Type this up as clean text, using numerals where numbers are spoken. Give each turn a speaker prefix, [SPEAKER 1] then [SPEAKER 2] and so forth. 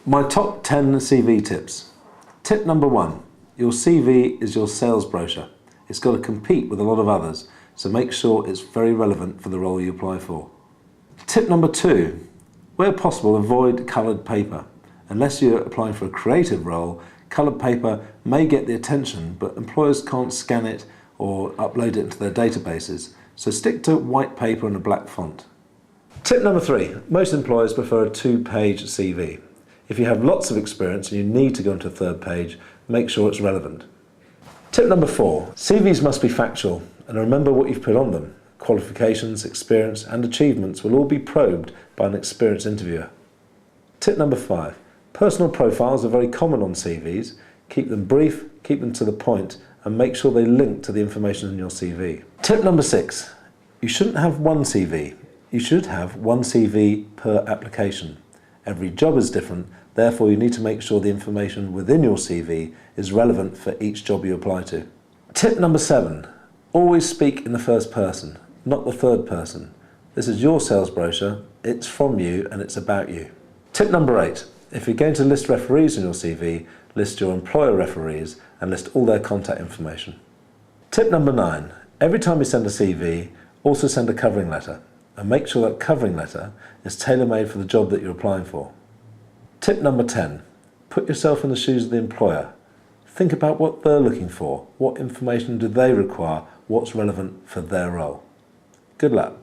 [SPEAKER 1] My top 10 CV tips. Tip number 1, your CV is your sales brochure. It's got to compete with a lot of others, so make sure it's very relevant for the role you apply for. Tip number 2, where possible, avoid coloured paper. Unless you're applying for a creative role, coloured paper may get the attention, but employers can't scan it or upload it into their databases, so stick to white paper and a black font. Tip number 3, most employers prefer a 2-page CV. If you have lots of experience and you need to go into a 3rd page, make sure it's relevant. Tip number 4, CVs must be factual, and remember what you've put on them. Qualifications, experience and achievements will all be probed by an experienced interviewer. Tip number 5, personal profiles are very common on CVs. Keep them brief, keep them to the point, and make sure they link to the information in your CV. Tip number 6, you shouldn't have one CV. You should have one CV per application. Every job is different, therefore you need to make sure the information within your CV is relevant for each job you apply to. Tip number 7, always speak in the first person, not the 3rd person. This is your sales brochure, it's from you and it's about you. Tip number 8, if you're going to list referees in your CV, list your employer referees and list all their contact information. Tip number 9, every time you send a CV, also send a covering letter. And make sure that covering letter is tailor-made for the job that you're applying for. Tip number 10, put yourself in the shoes of the employer. Think about what they're looking for, what information do they require, what's relevant for their role. Good luck.